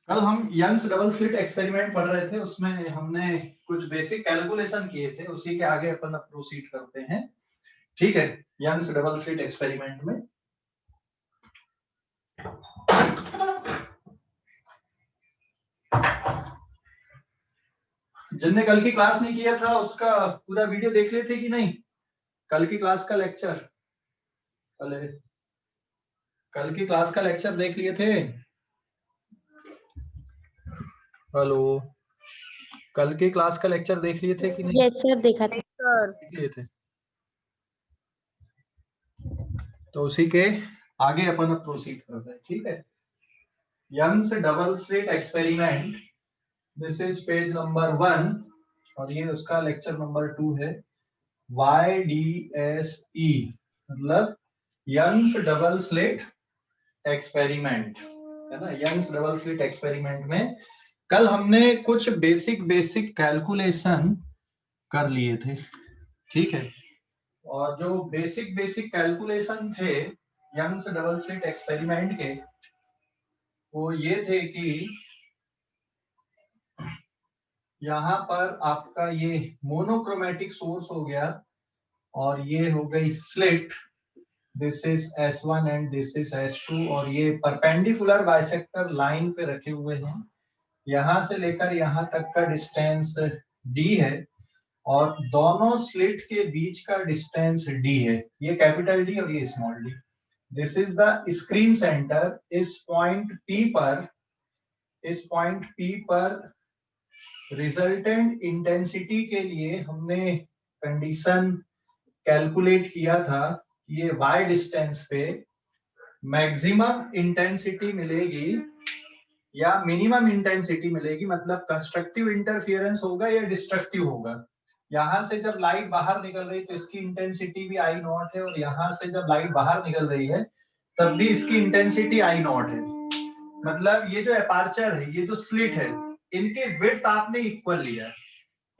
कल हम Young's double slit experiment पढ़ रहे थे, उसमें हमने कुछ बेसिक कैलकुलेशन किए थे, उसी के आगे अपन अब प्रोसीड करते हैं। ठीक है, यंग्स डबल स्लिट एक्सपेरिमेंट में जिनने कल की क्लास नहीं किया था उसका पूरा वीडियो देख लेते कि नहीं? कल की क्लास का लेक्चर, कल की क्लास का लेक्चर देख लिए थे? हेलो, कल की क्लास का लेक्चर देख लिए थे कि नहीं? यस सर, देखा था सर। देख लिए थे, तो उसी के आगे अपन अब प्रोसीड करते हैं। ठीक है, Young's double slit experiment, this is page number 1 और ये उसका लेक्चर नंबर 2 है। YDSE मतलब यंग्स डबल स्लिट एक्सपेरिमेंट, है ना। यंग्स डबल स्लिट एक्सपेरिमेंट में कल हमने कुछ बेसिक कैलकुलेशन कर लिए थे। ठीक है, और जो बेसिक कैलकुलेशन थे यंग्स डबल स्लिट एक्सपेरिमेंट के, वो ये थे कि यहाँ पर आपका ये मोनोक्रोमेटिक सोर्स हो गया और ये हो गई slit, this is S1 and this is S2, और ये परपेंडिकुलर बाइसेक्टर लाइन पे रखे हुए हैं। यहां से लेकर यहां तक का डिस्टेंस D है और दोनों स्लिट के बीच का डिस्टेंस D है, ये कैपिटल D और ये small d। This is the screen centre. इस पॉइंट P पर रिजल्टेंट इंटेंसिटी के लिए हमने कंडीशन कैलकुलेट किया था कि ये y डिस्टेंस पे मैक्सिमम इंटेंसिटी मिलेगी या मिनिमम इंटेंसिटी मिलेगी, मतलब कंस्ट्रक्टिव इंटरफियरेंस होगा या डिस्ट्रक्टिव होगा। यहां से जब लाइट बाहर निकल रही है तो इसकी इंटेंसिटी भी आई नॉट है, और यहां से जब लाइट बाहर निकल रही है तब भी इसकी इंटेंसिटी आई नॉट है। मतलब ये जो एपार्चर है, ये जो स्लिट है, इनके विड्थ आपने इक्वल लिया है,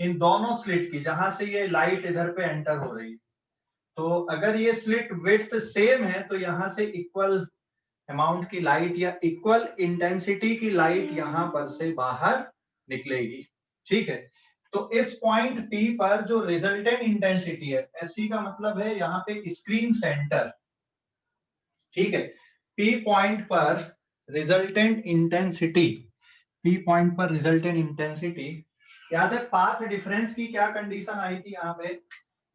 इन दोनों स्लिट की, जहां से ये लाइट इधर पे एंटर हो रही है। तो अगर ये स्लिट विड्थ सेम है तो यहां से इक्वल अमाउंट की लाइट या इक्वल इंटेंसिटी की लाइट यहां पर से बाहर निकलेगी। ठीक है, तो इस पॉइंट P पर जो रिजल्टेंट इंटेंसिटी है, SC का मतलब है यहाँ पे स्क्रीन सेंटर। ठीक है, P पॉइंट पर रिजल्टेंट इंटेंसिटी, P पॉइंट पर रिजल्टेंट इंटेंसिटी, याद है पाथ डिफरेंस की क्या कंडीशन आई थी यहाँ पे?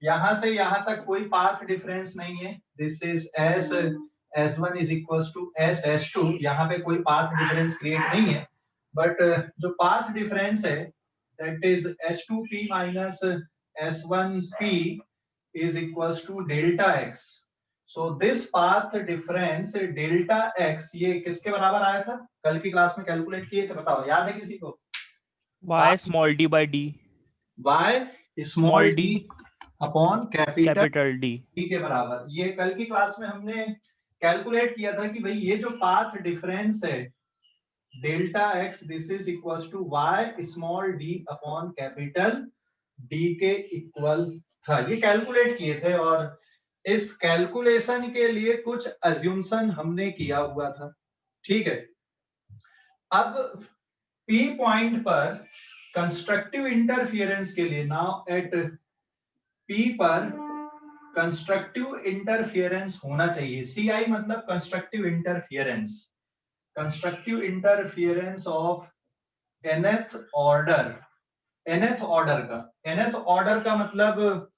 यहां से यहां तक कोई पाथ डिफरेंस नहीं है, this is S1 is equal to S2, यहाँ पे कोई पाथ डिफरेंस क्रिएट नहीं है। बट जो पाथ डिफरेंस है that is S2P minus S1P is equal to delta x। So this path difference delta x ये किसके बराबर आया था? कल की क्लास में कैलकुलेट किए थे, बताओ, याद है किसी को? y small d by d, y small d upon capital D। के बराबर। ये कल की क्लास में हमने कैलकुलेट किया था कि भाई ये जो पाथ डिफरेंस है delta x, this is equal to y small d upon capital D के इक्वल था। ये कैलकुलेट किए थे और इस कैलकुलेशन के लिए कुछ अज्यूमशन हमने किया हुआ था। ठीक है, अब P पॉइंट पर कंस्ट्रक्टिव इंटरफियरेंस के लिए, नाउ एट P पर कंस्ट्रक्टिव इंटरफियरेंस होना चाहिए। CI मतलब constructive interference, constructive interference of nth order. nth order का मतलब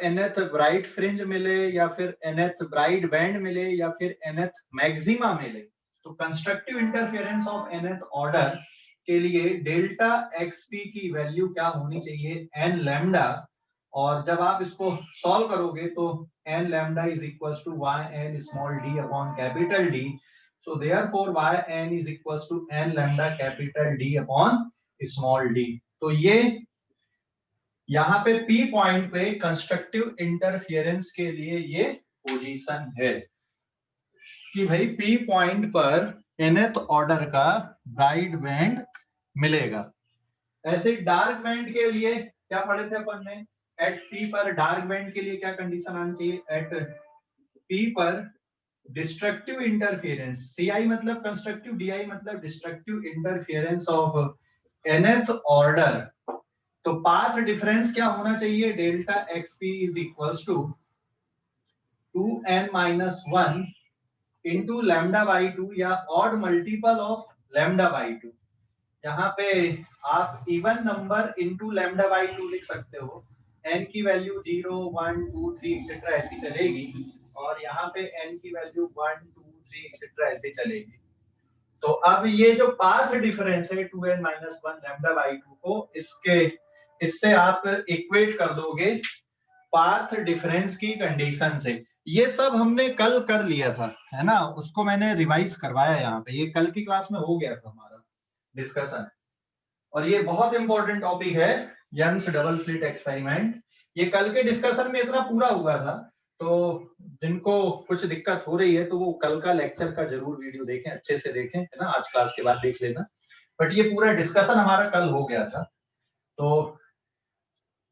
nth ब्राइट फ्रिंज मिले या फिर nth ब्राइट बैंड मिले या फिर nth मैक्सिमा मिले। तो constructive interference of nth order के लिए डेल्टा XP की वैल्यू क्या होनी चाहिए? n lambda. और जब आप इसको सॉल्व करोगे तो n lambda is equal to yn small d upon capital D। So therefore yn is equal to n lambda capital D upon small d। तो ये यहाँ पे P पॉइंट पे कंस्ट्रक्टिव इंटरफियरेंस के लिए ये पोजीशन है कि भाई P पॉइंट पर nth ऑर्डर का ब्राइट बैंड मिलेगा। ऐसे डार्क बैंड के लिए क्या पढ़े थे अपन ने? एट P पर डार्क बैंड के लिए क्या कंडीशन आनी चाहिए? एट P पर डिस्ट्रक्टिव इंटरफेरेंस, CI मतलब कंस्ट्रक्टिव, DI मतलब destructive interference of nth order. तो पाथ डिफरेंस क्या होना चाहिए, delta XP is equals to 2n-1 into lambda by 2 या odd multiple of lambda by 2। यहाँ पे आप even number into lambda by 2 लिख सकते हो। n की वैल्यू 0, 1, 2, 3 एक्सेट्रा ऐसी चलेगी, और यहाँ पे n की वैल्यू 1, 2, 3 एक्सेट्रा ऐसे चलेगी। तो अब ये जो पाथ डिफरेंस है 2n-1 लैम्डा बाई 2 को इससे आप इक्वेट कर दोगे पाथ डिफरेंस की कंडीशन से। ये सब हमने कल कर लिया था, है ना, उसको मैंने रिवाइज करवाया यहाँ पे, ये कल की क्लास में हो गया था हमारा डिस्कशन। और ये बहुत इंपॉर्टेंट टॉपिक है, यंग्स डबल स्लिट एक्सपेरिमेंट। ये कल के डिस्कशन में इतना पूरा हुआ था, तो जिनको कुछ दिक्कत हो रही है तो वो कल का लेक्चर का जरूर वीडियो देखें, अच्छे से देखें, है ना, आज क्लास के बाद देख लेना। बट ये पूरा डिस्कशन हमारा कल हो गया था। तो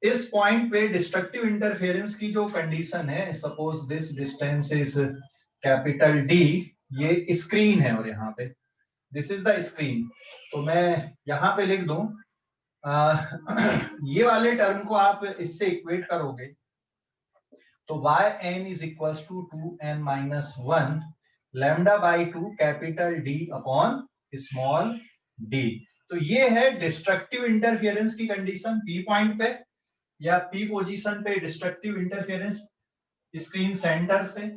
इस पॉइंट पे डिस्ट्रक्टिव इंटरफेरेंस की जो कंडीशन है, suppose this distance is capital D, ये स्क्रीन है और यहाँ पे दिस इज द स्क्रीन। तो मैं यहाँ पे लिख दूं ये वाले टर्म को आप इससे इक्वेट करोगे तो yn is equals to 2n-1 lambda by 2 capital D upon small d। तो ये है डिस्ट्रक्टिव इंटरफेरेंस की कंडीशन P पॉइंट पे या P पोजीशन पे डिस्ट्रक्टिव इंटरफेरेंस स्क्रीन सेंटर से।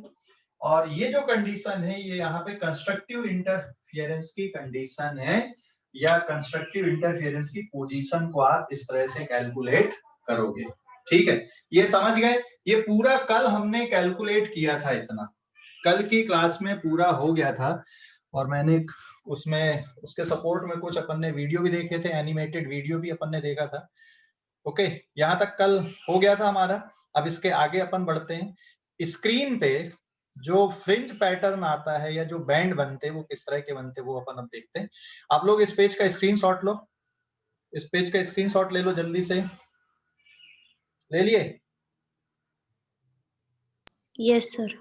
और ये जो कंडीशन है ये यहाँ पे कंस्ट्रक्टिव इंटरफेरेंस की कंडीशन है, या कंस्ट्रक्टिव इंटरफेरेंस की पोजीशन को आप इस तरह से कैलकुलेट करोगे। ठीक है, ये समझ गए। ये पूरा कल हमने कैलकुलेट किया था, इतना कल की क्लास में पूरा हो गया था। और मैंने उसमें उसके सपोर्ट में कुछ अपन ने वीडियो भी देखे थे, एनिमेटेड वीडियो भी अपन ने देखा था। ओके, यहाँ तक कल हो गया था हमारा। अब इसके आगे अपन बढ़ते हैं। स्क्रीन पे जो फ्रिंज पैटर्न आता है या जो बैंड बनते हैं वो किस तरह के बनते हैं वो अपन अब देखते हैं। आप लोग इस पेज का स्क्रीनशॉट लो, इस पेज का स्क्रीनशॉट ले लो जल्दी से, ले लिए? Yes sir.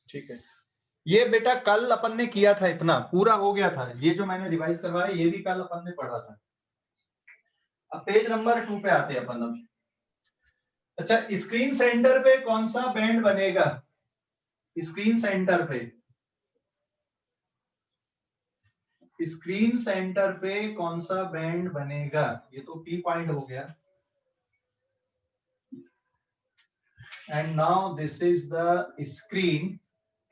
ठीक है, ये बेटा कल अपन ने किया था, इतना पूरा हो गया था। ये जो मैंने रिवाइज करवाया ये भी कल अपन ने पढ़ा था। अब पेज नंबर 2 पे आते हैं अपन अब। अच्छा, स्क्रीन सेंटर पे कौन सा बैंड बनेगा? स्क्रीन सेंटर पे, स्क्रीन सेंटर पे कौन सा बैंड बनेगा? ये तो P पॉइंट हो गया। And now this is the screen.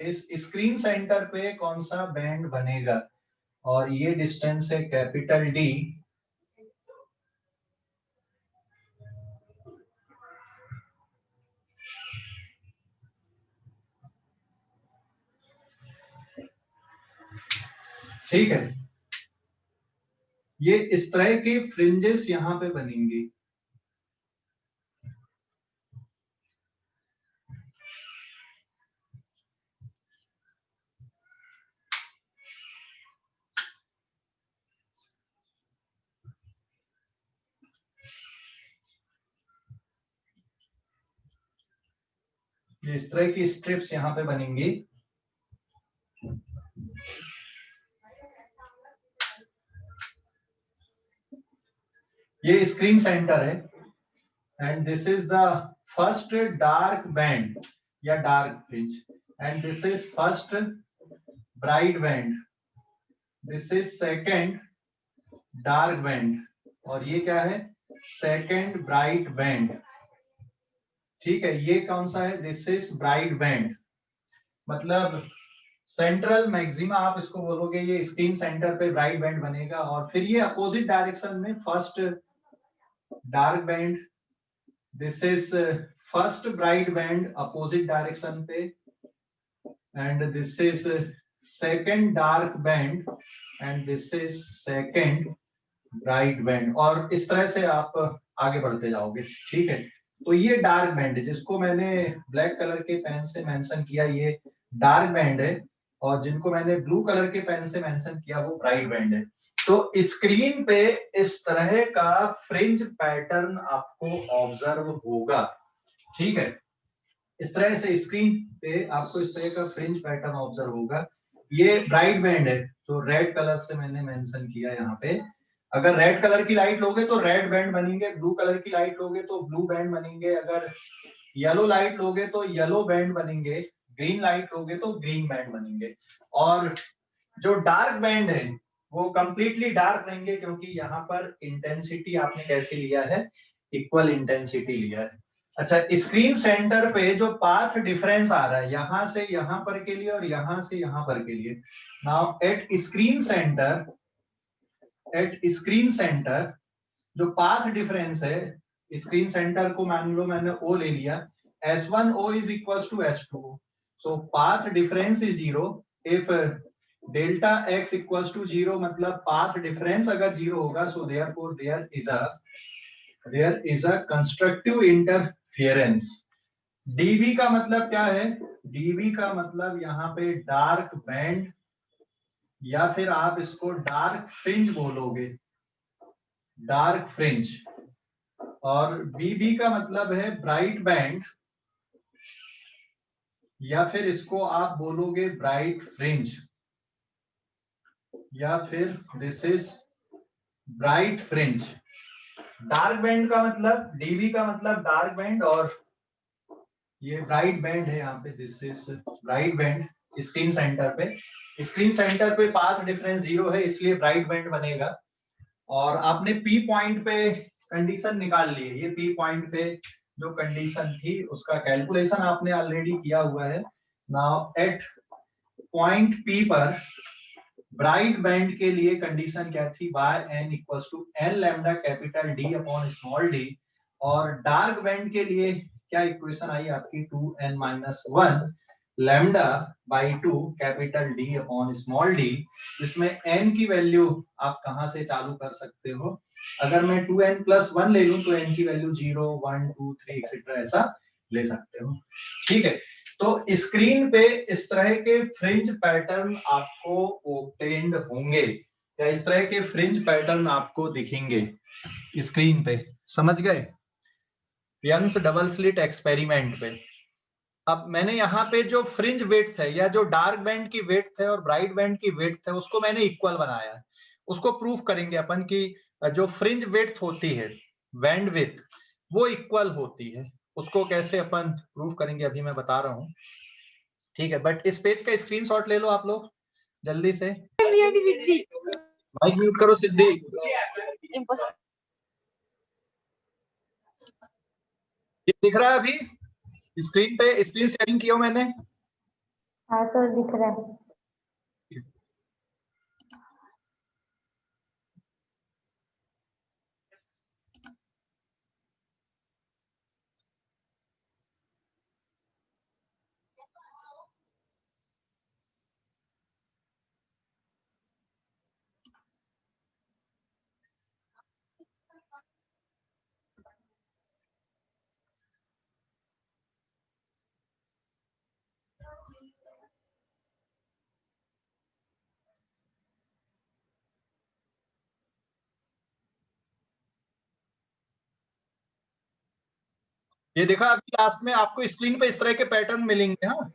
इस स्क्रीन सेंटर पे कौन सा बैंड बनेगा? और ये डिस्टेंस है कैपिटल D। ठीक है, ये इस तरह के फ्रिंजेस यहां पे बनेंगे। ये इस तरह की स्ट्रिप्स यहां पे बनेंगी। ये स्क्रीन सेंटर है and this is the first dark band या dark fringe, and this is first bright band, this is second dark band, और ये क्या है? Second bright band. ठीक है, ये कौन सा है? दिस इज ब्राइट बैंड, मतलब सेंट्रल मैक्सिमा आप इसको बोलोगे। ये स्क्रीन सेंटर पे ब्राइट बैंड बनेगा, और फिर ये अपोजिट डायरेक्शन में first dark band, this is first bright band opposite direction पे, and this is second dark band, and this is second bright band. और इस तरह से आप आगे बढ़ते जाओगे। ठीक है, तो ये डार्क बैंड जिसको मैंने ब्लैक कलर के पेन से मेंशन किया ये डार्क बैंड है, और जिनको मैंने ब्लू कलर के पेन से मेंशन किया वो ब्राइट बैंड है। तो स्क्रीन पे इस तरह का फ्रिंज पैटर्न आपको ऑब्जर्व होगा। ठीक है, इस तरह से स्क्रीन पे आपको इस तरह का फ्रिंज पैटर्न ऑब्जर्व होगा। ये ब्राइट बैंड है तो रेड कलर से मैंने मेंशन किया यहाँ पे। अगर रेड कलर की लाइट लोगे तो रेड बैंड बनेंगे, ब्लू कलर की लाइट लोगे तो ब्लू बैंड बनेंगे, अगर येलो लाइट लोगे तो येलो बैंड बनेंगे, ग्रीन लाइट लोगे तो ग्रीन बैंड बनेंगे। और जो डार्क बैंड है वो कंप्लीटली डार्क रहेंगे, क्योंकि यहाँ पर इंटेंसिटी आपने कैसे लिया है, इक्वल इंटेंसिटी लिया है। अच्छा, स्क्रीन सेंटर पे जो पाथ डिफरेंस आ रहा है यहां से यहां पर के लिए और यहां से यहां पर के लिए, नाउ एट स्क्रीन सेंटर जो पाथ डिफरेंस है, स्क्रीन सेंटर को मान लो मैंने O ले लिया, S1O is equals to S2O, so path difference is zero if delta x equals to zero, मतलब path difference अगर जीरो होगा, so therefore there is a constructive interference। dB का मतलब क्या है, dB का मतलब यहाँ पे डार्क बैंड या फिर आप इसको डार्क फ्रिंज बोलोगे, डार्क फ्रिंज। और बीबी का मतलब है ब्राइट बैंड या फिर इसको आप बोलोगे ब्राइट फ्रिंज, या फिर this is bright fringe. Dark band का मतलब, डीबी का मतलब डार्क बैंड, और ये ब्राइट बैंड है यहाँ पे, this is bright band. Screen centre पे पाथ डिफरेंस जीरो है इसलिए ब्राइट बैंड बनेगा। और आपने पी पॉइंट पे कंडीशन निकाल ली है, ये पी पॉइंट पे जो कंडीशन थी उसका कैलकुलेशन आपने ऑलरेडी किया हुआ है। नाउ एट पॉइंट पी पर ब्राइट बैंड के लिए कंडीशन क्या थी, yn equals to n lambda capital D upon small d. और डार्क बैंड के लिए क्या इक्वेशन आई आपकी, 2n-1 lambda by 2 capital D upon small d, जिसमें n की वैल्यू आप कहां से चालू कर सकते हो, अगर मैं 2n+1 ले लूं तो n की वैल्यू 0, 1, 2, 3 एक्सेट्रा ऐसा ले सकते हो। ठीक है, तो स्क्रीन पे इस तरह के फ्रिंज पैटर्न आपको ऑब्टेन्ड होंगे, या इस तरह के फ्रिंज पैटर्न आपको दिखेंगे स्क्रीन पे, समझ गए, यंग्स डबल स्लिट एक्सपेरिमेंट पे। अब मैंने यहाँ पे जो फ्रिंज वेड्थ है या जो डार्क बैंड की वेड्थ है और ब्राइट बैंड की वेड्थ है उसको मैंने इक्वल बनाया है। उसको प्रूफ करेंगे अपन कि जो फ्रिंज वेड्थ होती है, बैंड विड्थ, वो इक्वल होती है। उसको कैसे अपन प्रूफ करेंगे अभी मैं बता रहा हूँ, ठीक है। बट इस पेज का स्क्रीनशॉट ले लो आप लोग जल्दी से। माइक म्यूट करो सिद्धि। ये दिख रहा है अभी स्क्रीन पे, स्क्रीन शेयरिंग किया मैंने। हाँ सर दिख रहा है। ये देखा अभी लास्ट में आपको स्क्रीन पे इस तरह के पैटर्न मिलेंगे। हाँ,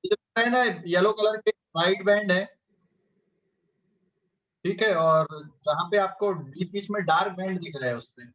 ये है ना, येलो कलर के वाइट बैंड है, ठीक है, और जहां पे आपको बीच बीच में डार्क बैंड दिख रहा है उसपे।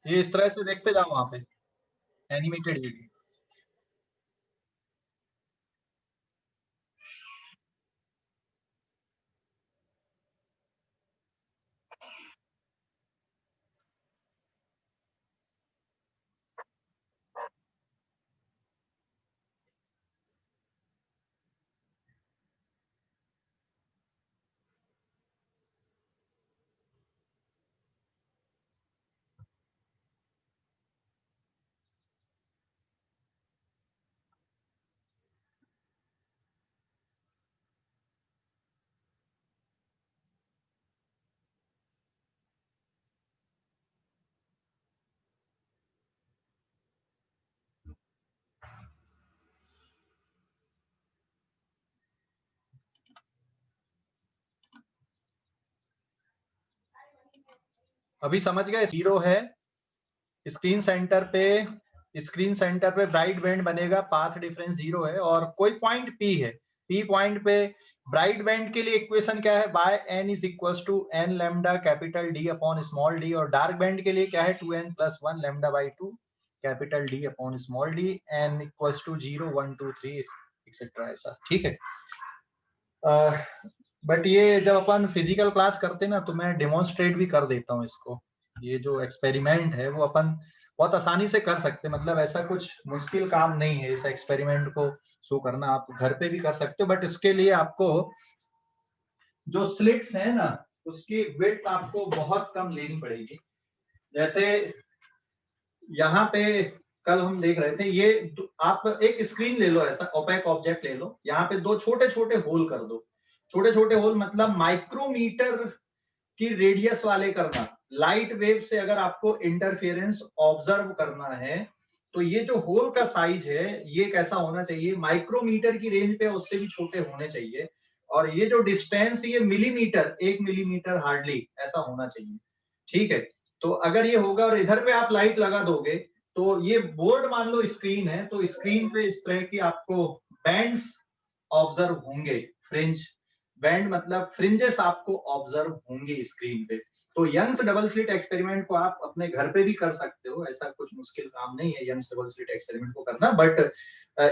ये इस तरह से देखते जाओ वहां पे एनिमेटेड वीडियो। अभी समझ गए? 0 है स्क्रीन सेंटर पे ब्राइट बैंड बनेगा, पाथ डिफरेंस 0 है, और कोई पॉइंट P है, P पॉइंट पे ब्राइट बैंड के लिए इक्वेशन क्या है? By n is equal to n lambda capital D upon small d, और डार्क बैंड के लिए क्या है? 2n plus 1 lambda by 2 capital D upon small d, n equals to 0 1 2 3 etcetera, ऐसा। ठीक है। बट ये जब अपन फिजिकल क्लास करते ना तो मैं डेमोन्स्ट्रेट भी कर देता हूँ इसको। ये जो एक्सपेरिमेंट है वो अपन बहुत आसानी से कर सकते हैं, मतलब ऐसा कुछ मुश्किल काम नहीं है इस एक्सपेरिमेंट को शो करना, आप घर पे भी कर सकते हो। बट इसके लिए आपको जो स्लिट्स है ना उसकी विड्थ आपको बहुत कम लेनी पड़ेगी। जैसे यहाँ पे कल हम देख रहे थे, ये आप एक स्क्रीन ले लो, ऐसा ओपेक ऑब्जेक्ट ले लो, यहाँ पे 2 छोटे छोटे होल कर दो। छोटे छोटे होल मतलब माइक्रोमीटर की रेडियस वाले करना। लाइट वेव से अगर आपको इंटरफेरेंस ऑब्जर्व करना है तो ये जो होल का साइज है ये कैसा होना चाहिए? माइक्रोमीटर की रेंज पे उससे भी छोटे होने चाहिए, और ये जो डिस्टेंस ये मिलीमीटर, 1 मिलीमीटर हार्डली ऐसा होना चाहिए। ठीक है, तो अगर ये होगा और इधर पे आप लाइट लगा दोगे तो ये बोर्ड मान लो स्क्रीन है, तो स्क्रीन पे इस तरह की आपको बैंड्स ऑब्जर्व होंगे। फ्रिंज बैंड मतलब फ्रिंजेस आपको ऑब्जर्व होंगे स्क्रीन पे। तो यंग्स डबल स्लिट एक्सपेरिमेंट को आप अपने घर पे भी कर सकते हो, ऐसा कुछ मुश्किल काम नहीं है यंग्स डबल स्लिट एक्सपेरिमेंट को करना। बट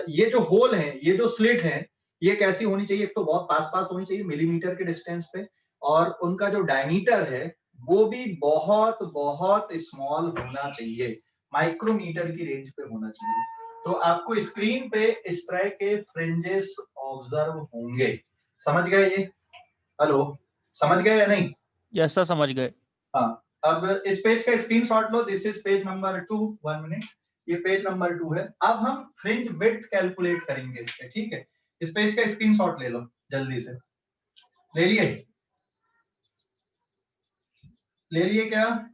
ये जो होल है, ये जो स्लिट है, ये कैसी होनी चाहिए? एक तो बहुत पास पास होनी चाहिए मिलीमीटर के डिस्टेंस पे, और उनका जो डायमीटर है वो भी बहुत बहुत स्मॉल होना चाहिए, माइक्रोमीटर की रेंज पे होना चाहिए। तो आपको स्क्रीन पे इस तरह के फ्रिंजेस ऑब्जर्व होंगे। समझ गए ये? हेलो, समझ गए या नहीं? यस सर, समझ गए। हाँ, अब इस पेज का screenshot low. This is page number 2। 1 minute, ये पेज नंबर 2 है। अब हम फ्रिंज विड्थ कैलकुलेट करेंगे इस पे। ठीक है, इस पेज का स्क्रीनशॉट ले लो जल्दी से। ले लिए? ले लिए क्या?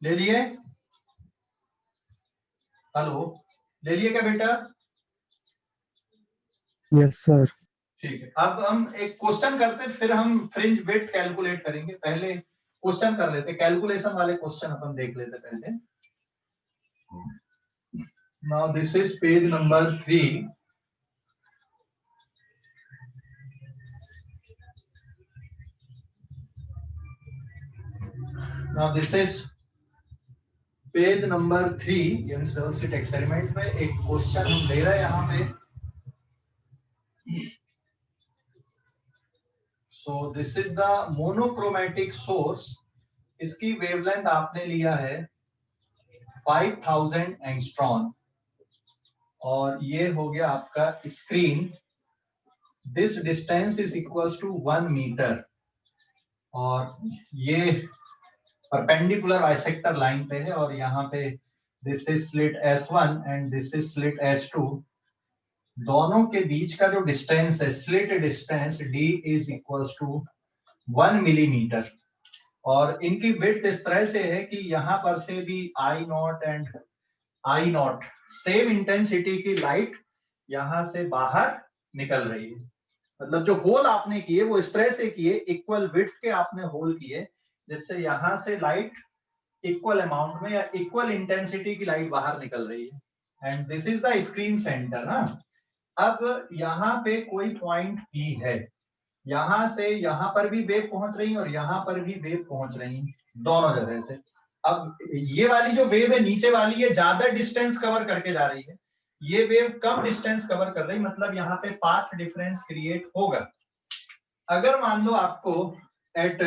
ले लिए? हेलो, ले लिए क्या बेटा? Yes sir. ठीक है, अब हम एक क्वेश्चन करते हैं, फिर हम फ्रिंज विड्थ कैलकुलेट करेंगे। पहले क्वेश्चन कर लेते, कैलकुलेशन वाले क्वेश्चन अपन देख लेते पहले। Now this is page number 3। Now this is page number 3 Young's double slit experiment में एक क्वेश्चन हम ले रहे हैं यहाँ पे। So this is the monochromatic source. इसकी वेवलेंथ आपने लिया है 5000 एंगस्ट्रॉन, और ये हो गया आपका screen. This distance is equals to 1 metre, और ये परपेंडिकुलर बाइसेक्टर लाइन पे है, और यहाँ पे this is slit S1 and this is slit S2। दोनों के बीच का जो डिस्टेंस है, slit distance D is equals to 1 millimetre, और इनकी विड्थ इस तरह से है कि यहाँ पर से भी I0 and I0 same intensity की लाइट यहाँ से बाहर निकल रही है। मतलब जो होल आपने किए वो इस तरह से किए, इक्वल विड्थ के आपने होल किए, जिससे यहाँ से लाइट इक्वल अमाउंट में या इक्वल इंटेंसिटी की लाइट बाहर निकल रही है। And this is the screen centre ना। अब यहाँ पे कोई पॉइंट P है, यहाँ से यहाँ पर भी वेव पहुंच रही है और यहाँ पर भी वेव पहुंच रही है, दोनों जगह से। अब ये वाली जो वेव है नीचे वाली, ये ज्यादा डिस्टेंस कवर करके जा रही है, ये वेव कम डिस्टेंस कवर कर रही, मतलब यहाँ पे पाथ डिफरेंस क्रिएट होगा। अगर मान लो आपको एट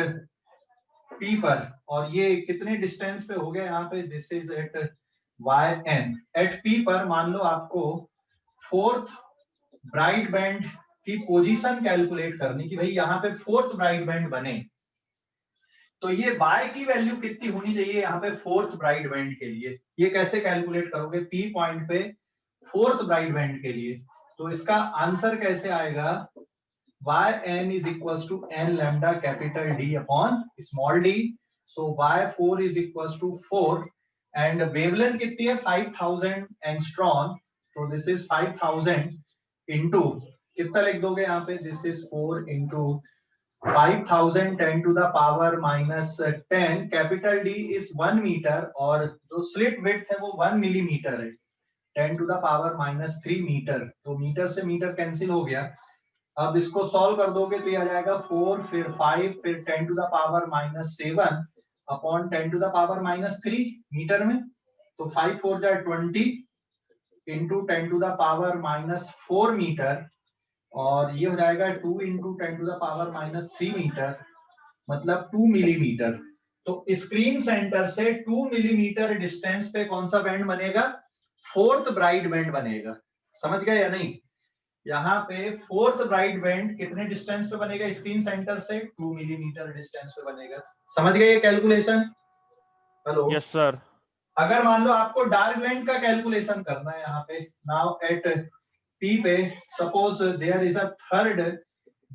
P पर, और ये कितने डिस्टेंस पे हो गया यहाँ पे, this is at YN, at P पर मान लो आपको फोर्थ ब्राइट बैंड की पोजीशन कैलकुलेट करनी, कि भाई यहाँ पे फोर्थ ब्राइट बैंड बने तो ये Y की वैल्यू कितनी होनी चाहिए यहाँ पे फोर्थ ब्राइट बैंड के लिए। ये कैसे कैलकुलेट करोगे? P पॉइंट पे फोर्थ ब्राइट बैंड के लिए, तो इसका आंसर कैसे आएगा? yn is equals to n lambda capital D upon small d. So y4 is equals to 4, and wavelength कितनी है? 5000 angstrom. So this is 5000 into, कितना लिख दोगे यहाँ पे? This is 4 into 5000 10 to the power minus 10, capital D is 1 metre और जो slit width है वो 1 मिलीमीटर है, 10 to the power minus 3 metre, तो मीटर से मीटर कैंसिल हो गया। अब इसको सॉल्व कर दोगे तो ये आ जाएगा 4 फिर 5 फिर 10 to the power minus 7 upon 10 to the power minus 3 metre में, तो 5 4 जा 20 into 10 to the power minus 4 metre, और ये हो जाएगा 2 into 10 to the power minus 3 metre, मतलब 2 मिलीमीटर। तो स्क्रीन सेंटर से 2 मिलीमीटर डिस्टेंस पे कौन सा बैंड बनेगा? फोर्थ ब्राइट बैंड बनेगा। समझ गए या नहीं? यहाँ पे फोर्थ ब्राइट बैंड कितने डिस्टेंस पे बनेगा स्क्रीन सेंटर से? 2 मिलीमीटर डिस्टेंस पे बनेगा। समझ गए ये कैलकुलेशन? हेलो? Yes sir. अगर मान लो आपको डार्क बैंड का कैलकुलेशन करना है यहाँ पे, नाउ एट पी पे suppose there is a third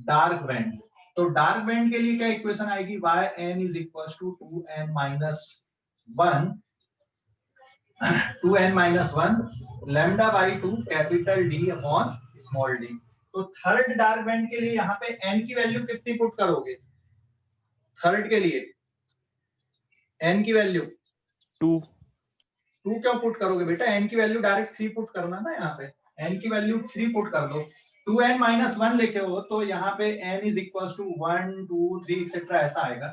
dark band, तो डार्क बैंड के लिए क्या इक्वेशन आएगी? yn is equals to 2n minus 1 2n minus 1 lambda by 2 capital D upon small d। तो थर्ड डार्क बैंड के लिए यहाँ पे n की वैल्यू कितनी पुट करोगे? थर्ड के लिए n की वैल्यू 2 क्यों पुट करोगे बेटा? n की वैल्यू डायरेक्ट 3 पुट करना ना, यहाँ पे n की वैल्यू 3 पुट कर दो। 2n माइनस 1 लिखे हो तो यहाँ पे n is equal to 1 2 3 etcetera ऐसा आएगा।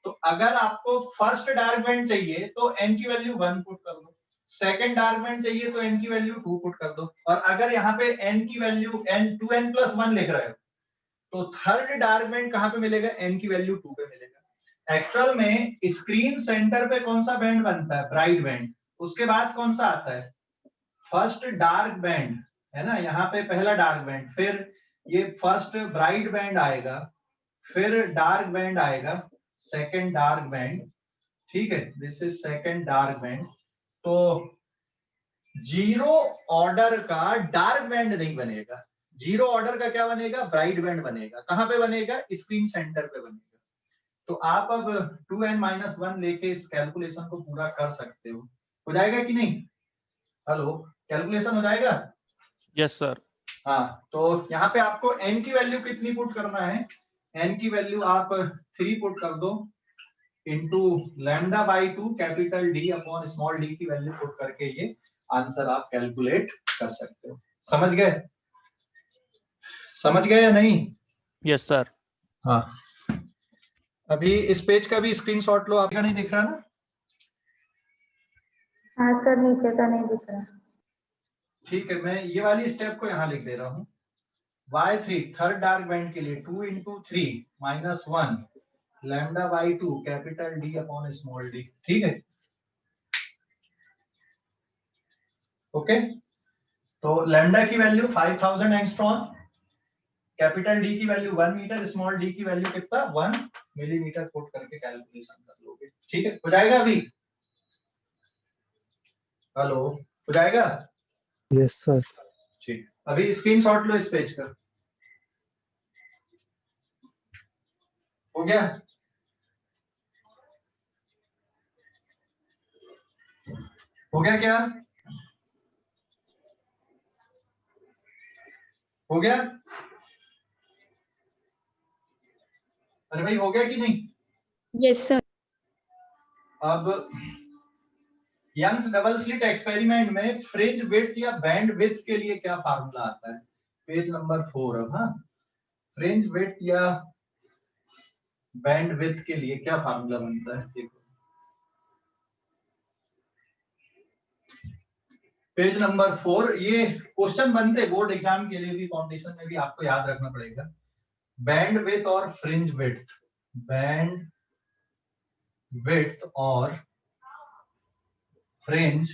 तो अगर आपको फर्स्ट डार्क बैंड चाहिए तो n की वैल्यू 1 पुट कर दो, सेकंड डार्क बैंड चाहिए तो n की वैल्यू 2 पुट कर दो, और अगर यहाँ पे n की वैल्यू n 2n प्लस 1 लिख रहे हो तो थर्ड डार्क बैंड कहाँ पे मिलेगा? n की वैल्यू 2 पे मिलेगा। एक्चुअल में स्क्रीन सेंटर पे कौन सा बैंड बनता है? Bright band. उसके बाद कौन सा आता है? फर्स्ट डार्क बैंड, है ना? यहाँ पे पहला डार्क बैंड, फिर ये फर्स्ट ब्राइट बैंड आएगा, फिर डार्क बैंड आएगा, सेकंड डार्क बैंड, ठीक है, this is second dark band. तो जीरो ऑर्डर का डार्क बैंड नहीं बनेगा, जीरो ऑर्डर का क्या बनेगा? ब्राइट बैंड बनेगा। कहां पे बनेगा? स्क्रीन सेंटर पे बनेगा। तो आप अब 2n माइनस 1 लेके इस कैलकुलेशन को पूरा कर सकते हो जाएगा कि नहीं? हेलो, कैलकुलेशन हो जाएगा? Yes sir. हाँ, तो यहाँ पे आपको n की वैल्यू कितनी पुट करना है? n की वैल्यू आप 3 पुट कर दो into lambda by 2 capital D upon small d की वैल्यू पुट करके ये आंसर आप कैलकुलेट कर सकते हो। समझ गए? समझ गए या नहीं? Yes sir. हाँ, अभी इस पेज का भी स्क्रीनशॉट लो। आपका नहीं दिख रहा ना? हाँ सर, नीचे का नहीं दिख रहा। ठीक है, मैं ये वाली स्टेप को यहाँ लिख दे रहा हूँ। y3 थर्ड डार्क बैंड के लिए 2 into 3 minus 1 lambda by 2 capital D upon small d, ठीक है? ओके, तो लैम्डा की वैल्यू 5000 एंगस्ट्रॉम, कैपिटल D की वैल्यू 1 मीटर, स्मॉल d की वैल्यू कितना? 1 मिलीमीटर पुट करके कैलकुलेशन कर लोगे। ठीक है, हो जाएगा अभी? हेलो, हो जाएगा? Yes sir. ठीक, अभी स्क्रीनशॉट लो इस पेज का। हो गया? हो गया क्या? हो गया? अरे भाई, हो गया कि नहीं? Yes sir. अब यंग्स डबल स्लिट एक्सपेरिमेंट में फ्रिंज विड्थ या बैंड विड्थ के लिए क्या फार्मूला आता है? Page number 4। अब हाँ, फ्रिंज विड्थ या बैंड विड्थ के लिए क्या फार्मूला बनता है? देखो पेज नंबर 4। ये क्वेश्चन बनते बोर्ड एग्जाम के लिए भी, कॉम्पिटिशन में भी आपको याद रखना पड़ेगा। बैंड विड्थ और फ्रिंज विड्थ, बैंड विड्थ और fringe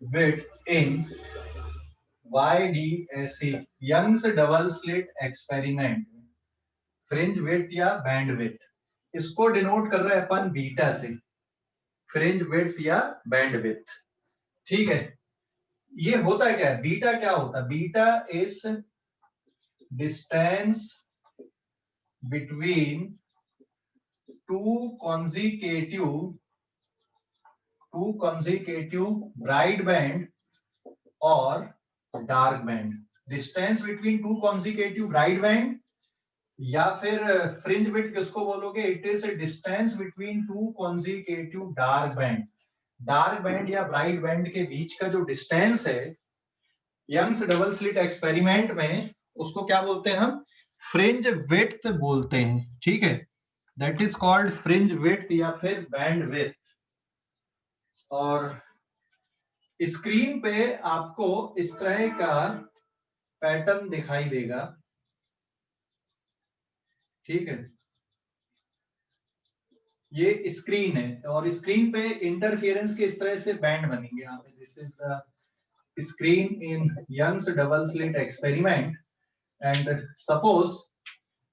width in YDSE Young's double slit experiment. Fringe width या बैंड विड्थ, इसको डिनोट कर रहे हैं अपन बीटा से, फ्रिंज विड्थ या बैंड विड्थ। ठीक है, ये होता है क्या है? बीटा क्या होता है? Beta is distance between two consecutive bright band और dark band. Distance between two consecutive bright band या फिर फ्रिंज विड्थ किसको बोलोगे? It is distance between two consecutive dark band. Dark band या ब्राइट बैंड के बीच का जो डिस्टेंस है यंग्स डबल स्लिट एक्सपेरिमेंट में, उसको क्या बोलते हैं हम? फ्रिंज विड्थ बोलते हैं। ठीक है, that is called fringe width या फिर बैंड विड्थ। और स्क्रीन पे आपको इस तरह का पैटर्न दिखाई देगा। ठीक है, ये स्क्रीन है और स्क्रीन पे इंटरफेरेंस के इस तरह से बैंड बनेंगे यहाँ पे। This is the screen in Young's double slit experiment and suppose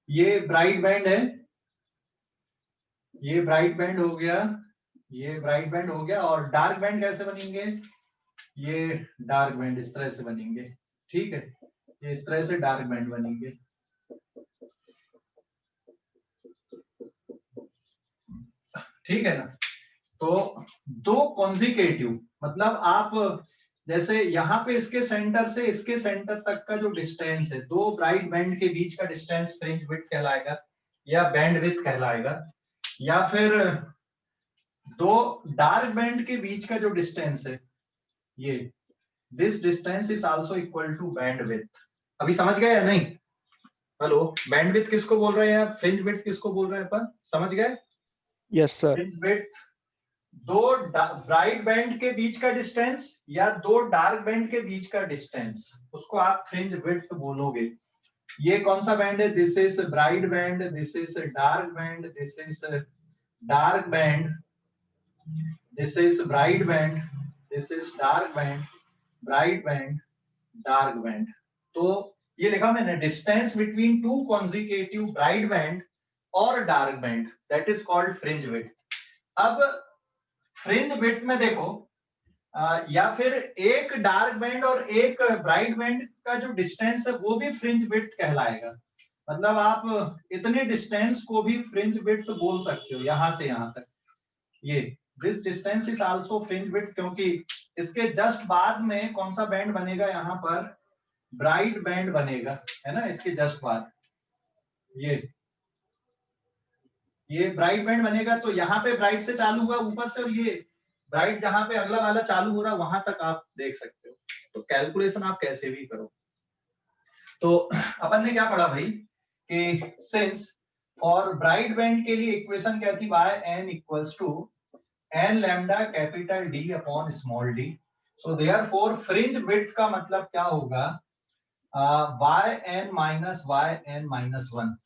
ये ब्राइट बैंड है, ये ब्राइट बैंड हो गया, ये ब्राइट बैंड हो गया। और डार्क बैंड कैसे बनेंगे? ये डार्क बैंड इस तरह से बनेंगे। ठीक है, ये इस तरह से डार्क बैंड बनेंगे। ठीक है ना? तो दो कॉन्जिकेटिव मतलब आप जैसे यहाँ पे इसके सेंटर से इसके सेंटर तक का जो डिस्टेंस है, दो ब्राइट बैंड के बीच का डिस्टेंस फ्रिंज विड्थ कहलाएगा या बैंड विड्थ कहलाएगा। या फिर दो डार्क बैंड के बीच का जो डिस्टेंस है ये, this distance is also equal to band width. अभी समझ गए या नहीं? हेलो, बैंड विड्थ किसको बोल रहे हैं? फ्रिंज विड्थ किसको बोल रहे हैं अपन? समझ गए? Yes, sir. फ्रिंज विड्थ दो ब्राइट बैंड के बीच का डिस्टेंस या दो डार्क बैंड के बीच का डिस्टेंस, उसको आप फ्रिंज विड्थ बोलोगे। ये कौन सा बैंड है? This is bright band, this is dark band, this is dark band, this is bright band, this is dark band, bright band, dark band. तो ये लिखा मैंने, distance between two consecutive bright band और dark band, that is called fringe width. अब fringe width में देखो या फिर एक डार्क बैंड और एक ब्राइट बैंड का जो डिस्टेंस है वो भी फ्रिंज विड्थ कहलाएगा। मतलब आप इतने डिस्टेंस को भी फ्रिंज विड्थ बोल सकते हो, यहां से यहां तक। ये this distance is also fringe width, क्योंकि इसके जस्ट बाद में कौन सा बैंड बनेगा? यहाँ पर ब्राइट बैंड बनेगा, है ना? इसके जस्ट बाद ये ब्राइट बैंड बनेगा। तो यहाँ पे ब्राइट से चालू हुआ ऊपर से, और ये ब्राइट जहां पे अगला वाला चालू हो रहा वहां तक आप देख सकते हो। तो कैलकुलेशन आप कैसे भी करो। तो अपन ने क्या पढ़ा भाई कि सिंस फॉर ब्राइट बैंड के लिए इक्वेशन क्या थी? yn equals to n lambda capital D upon small d। So therefore fringe width का मतलब क्या होगा? yn minus yn-1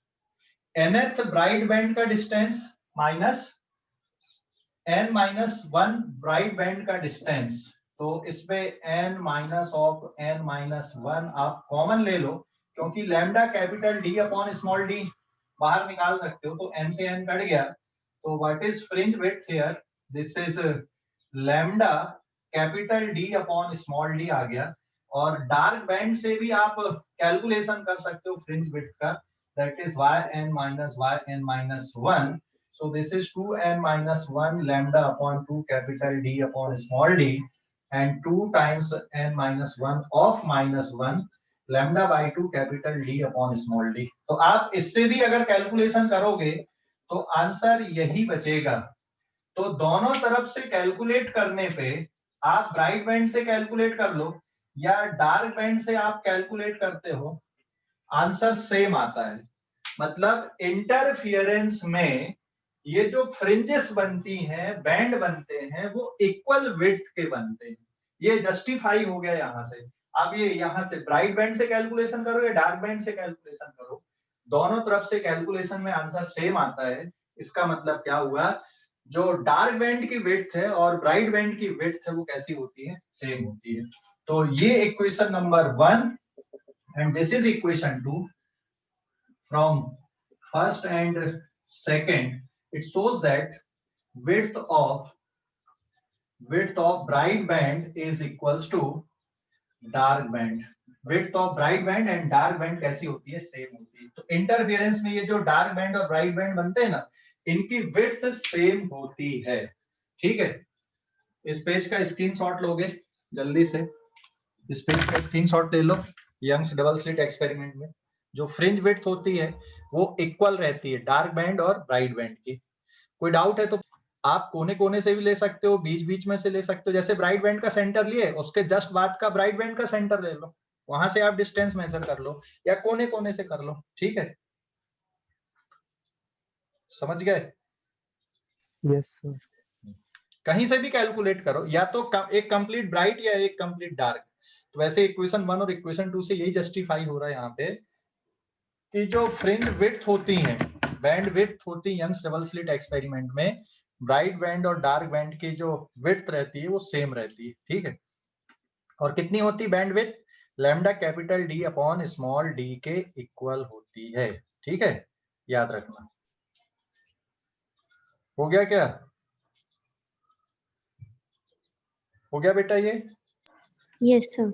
nth bright band का डिस्टेंस माइनस n-1 ब्राइट बैंड का डिस्टेंस। तो इसमें n-1 आप कॉमन ले लो, क्योंकि lambda capital D upon small d बाहर निकाल सकते हो, तो n से n कट गया। तो what is fringe width here? This is lambda capital D upon small d आ गया। और डार्क बैंड से भी आप कैलकुलेशन कर सकते हो फ्रिंज विड्थ का, that is yn-1। So this is 2n-1 lambda upon 2 capital D upon small d and 2 times n-1 of -1 lambda by 2 capital D upon small d। तो आप इससे भी अगर कैलकुलेशन करोगे तो आंसर यही बचेगा। तो दोनों तरफ से कैलकुलेट करने पे आप ब्राइट बैंड से कैलकुलेट कर लो या डार्क बैंड से आप कैलकुलेट करते हो, आंसर सेम आता है। मतलब इंटरफियरेंस में ये जो फ्रिंजेस बनती हैं, बैंड बनते हैं, वो इक्वल विड्थ के बनते हैं। ये जस्टिफाई हो गया यहां से। अब ये यहां से ब्राइट बैंड से कैलकुलेशन करो या डार्क बैंड से कैलकुलेशन करो, दोनों तरफ से कैलकुलेशन में आंसर सेम आता है। इसका मतलब क्या हुआ? जो डार्क बैंड की विड्थ है और ब्राइट बैंड की विड्थ है वो कैसी होती है? सेम होती है। तो ये equation number 1 and this is equation 2 from first and second. It shows that width of bright band is equals to dark band। width of bright band and dark band कैसी होती है? सेम होती है। तो इंटरफेरेंस में ये जो dark band और ब्राइट बैंड बनते हैं ना, इनकी विड्थ सेम होती है। ठीक है, इस पेज का स्क्रीनशॉट लोगे जल्दी से, इस पेज का स्क्रीनशॉट ले लो यंग्स डबल स्लिट एक्सपेरिमेंट में। जो फ्रिंज विड्थ होती है वो इक्वल रहती है डार्क बैंड और ब्राइट बैंड की। कोई डाउट है तो आप कोने कोने से भी ले सकते हो, बीच बीच में से ले सकते हो। जैसे ब्राइट बैंड का सेंटर लिए, उसके जस्ट बाद का ब्राइट बैंड का सेंटर ले लो, वहां से आप डिस्टेंस मेजर कर लो, या कोने कोने से कर लो। ठीक है, समझ गए? Yes sir. कहीं से भी कैलकुलेट करो, या तो एक कंप्लीट ब्राइट या एक कंप्लीट डार्क। तो वैसे इक्वेशन 1 और इक्वेशन 2 से यही जस्टिफाई हो रहा है यहाँ पे कि जो फ्रिंज विड्थ होती है, बैंड विड्थ होती है यंग्स डबल स्लिट एक्सपेरिमेंट में, ब्राइट बैंड और डार्क बैंड की जो विड्थ रहती है वो सेम रहती है। ठीक है, और कितनी होती है band width? Lambda capital D upon small D के इक्वल होती है। ठीक है, याद रखना। हो गया क्या? हो गया बेटा ये? Yes sir.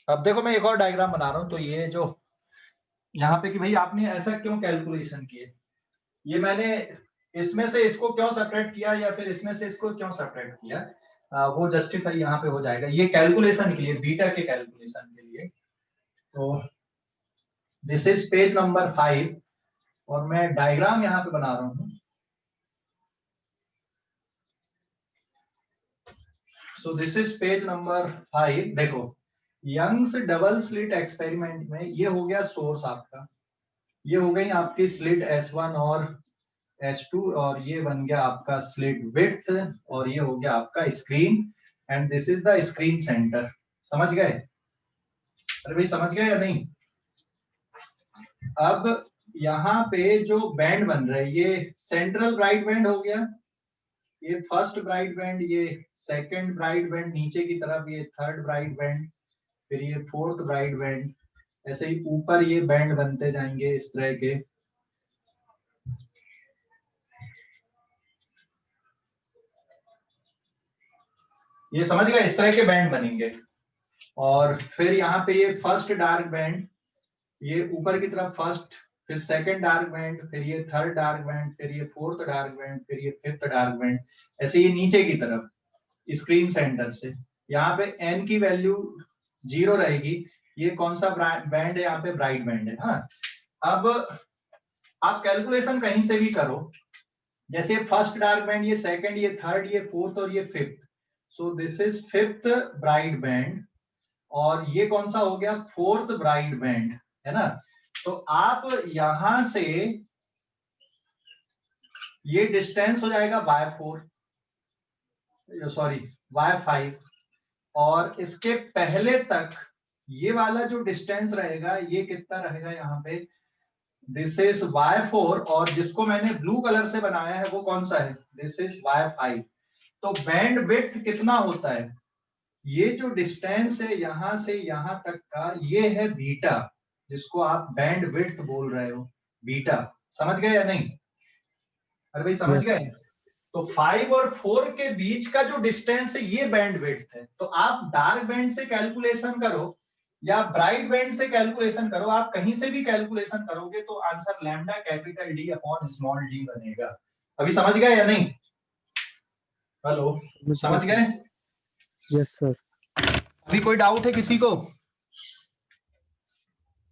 अब देखो मैं एक और डायग्राम बना रहा हूं। तो ये जो यहाँ पे कि भाई आपने ऐसा क्यों कैलकुलेशन किए, ये मैंने इसमें से इसको क्यों सेपरेट किया या फिर इसमें से इसको क्यों सेपरेट किया, वो जस्टिफाई यहाँ पे हो जाएगा। ये कैलकुलेशन के लिए, बीटा के कैलकुलेशन के लिए। तो दिस इज पेज नंबर 5 और मैं डायग्राम यहाँ पे बना रहा हूँ। सो दिस इज पेज नंबर 5। देखो, यंग्स डबल स्लिट एक्सपेरिमेंट में ये हो गया सोर्स आपका, ये हो गई आपकी स्लिट S1 और S2, और ये बन गया आपका स्लिट विड्थ, और ये हो गया आपका screen, and this is the screen centre. समझ गए? अरे भाई समझ गए या नहीं? अब यहाँ पे जो बैंड बन रहा है ये सेंट्रल ब्राइट बैंड हो गया, ये फर्स्ट ब्राइट बैंड, ये सेकंड ब्राइट बैंड नीचे की तरफ, ये थर्ड ब्राइट बैंड, फिर ये फोर्थ ब्राइट बैंड, ऐसे ही ऊपर ये बैंड बनते जाएंगे इस तरह के। ये समझ गए? इस तरह के बैंड बनेंगे। और फिर यहाँ पे ये फर्स्ट डार्क बैंड, ये ऊपर की तरफ फर्स्ट, फिर सेकंड डार्क बैंड, फिर ये थर्ड डार्क बैंड, फिर ये फोर्थ डार्क बैंड, फिर ये फिफ्थ डार्क बैंड, ऐसे ये नीचे की तरफ स्क्रीन सेंटर से। यहाँ पे n की वैल्यू 0 रहेगी। ये कौन सा बैंड है? यहाँ पे ब्राइट बैंड है। हाँ, अब आप कैलकुलेशन कहीं से भी करो, जैसे फर्स्ट डार्क बैंड, ये सेकंड, ये थर्ड, ये फोर्थ और ये fifth. So this is fifth bright band, और ये कौन सा हो गया? फोर्थ ब्राइट बैंड, है ना? तो आप यहां से ये डिस्टेंस हो जाएगा y4, सॉरी y5, और इसके पहले तक ये वाला जो डिस्टेंस रहेगा ये कितना रहेगा यहाँ पे? दिस इज y4, और जिसको मैंने ब्लू कलर से बनाया है वो कौन सा है? This is y5। तो बैंड विड्थ कितना होता है? ये जो डिस्टेंस है यहां से यहां तक का, ये है बीटा, जिसको आप बैंड विड्थ बोल रहे हो, बीटा। समझ गए या नहीं? अरे भाई समझ Yes, गए? तो 5 और 4 के बीच का जो डिस्टेंस है ये बैंड विड्थ है। तो आप डार्क बैंड से कैलकुलेशन करो या ब्राइट बैंड से कैलकुलेशन करो, आप कहीं से भी कैलकुलेशन करोगे तो answer lambda capital D upon small D बनेगा। अभी समझ गए या नहीं? हेलो, समझ गए? Yes sir. अभी कोई डाउट है किसी को?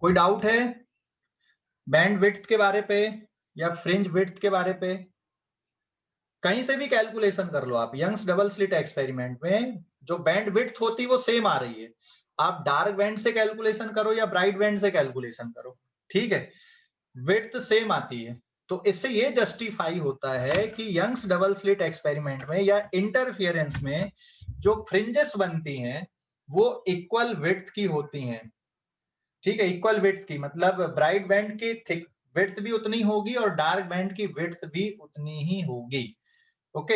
कोई डाउट है बैंड विड्थ के बारे पे या फ्रिंज विड्थ के बारे पे? कहीं से भी कैलकुलेशन कर लो आप। यंग्स डबल स्लिट एक्सपेरिमेंट में जो बैंड विड्थ होती है वो सेम आ रही है, आप डार्क बैंड से कैलकुलेशन करो या ब्राइट बैंड से कैलकुलेशन करो, ठीक है, विड्थ सेम आती है। तो इससे ये जस्टिफाई होता है कि यंग्स डबल स्लिट एक्सपेरिमेंट में या इंटरफियरेंस में जो फ्रिंजेस बनती हैं वो इक्वल विड्थ की होती हैं। ठीक है, इक्वल विड्थ की मतलब ब्राइट बैंड की थिक विड्थ भी उतनी होगी और डार्क बैंड की विड्थ भी उतनी ही होगी। ओके,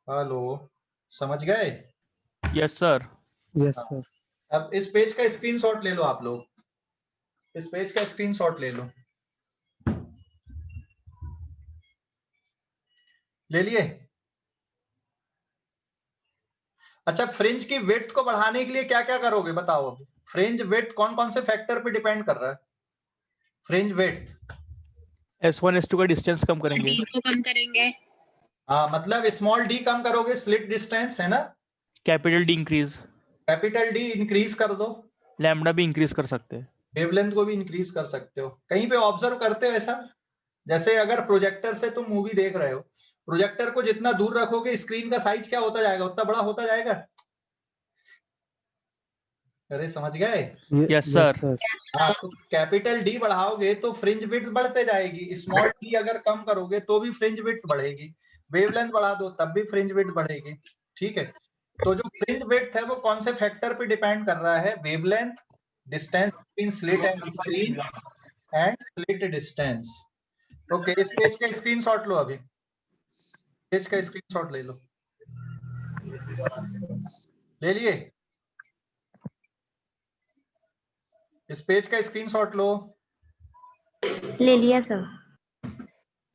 हेलो, समझ गए? Yes sir. Yes sir. अब इस पेज का स्क्रीनशॉट ले लो आप लोग, इस पेज का स्क्रीनशॉट ले लो। ले लिए? अच्छा, फ्रिंज की विड्थ को बढ़ाने के लिए क्या क्या करोगे बताओ? अब फ्रिंज विड्थ कौन कौन से फैक्टर पे डिपेंड कर रहा है? फ्रिंज विड्थ S1 S2 का डिस्टेंस कम करेंगे। डी को कम करेंगे। हाँ, मतलब स्मॉल डी कम करोगे, स्लिट डिस्टेंस है ना, capital D increase, capital D increase कर दो, लैम्डा भी इंक्रीज कर सकते हैं। वेवलेंथ को भी इंक्रीज कर सकते हो। कहीं पे ऑब्जर्व करते हो ऐसा, जैसे अगर प्रोजेक्टर से तुम मूवी देख रहे हो, प्रोजेक्टर को जितना दूर रखोगे स्क्रीन का साइज क्या होता जाएगा, उतना बड़ा होता जाएगा। अरे समझ गए? Yes, Yes, sir. sir. हाँ, तो कैपिटल डी बढ़ाओगे तो फ्रिंज विड्थ बढ़ते जाएगी, स्मॉल डी अगर कम करोगे तो भी फ्रिंज विड्थ बढ़ेगी, वेवलेंथ बढ़ा दो तब भी फ्रिंज विड्थ बढ़ेगी। ठीक है, तो जो फ्रिंज विड्थ है वो कौन से फैक्टर पे डिपेंड कर रहा है? Wavelength, distance between slit and screen and slit distance. Okay, इस पेज का स्क्रीनशॉट लो, अभी पेज का स्क्रीनशॉट ले लो। ले लिए? इस पेज का स्क्रीनशॉट लो। ले लिया सर।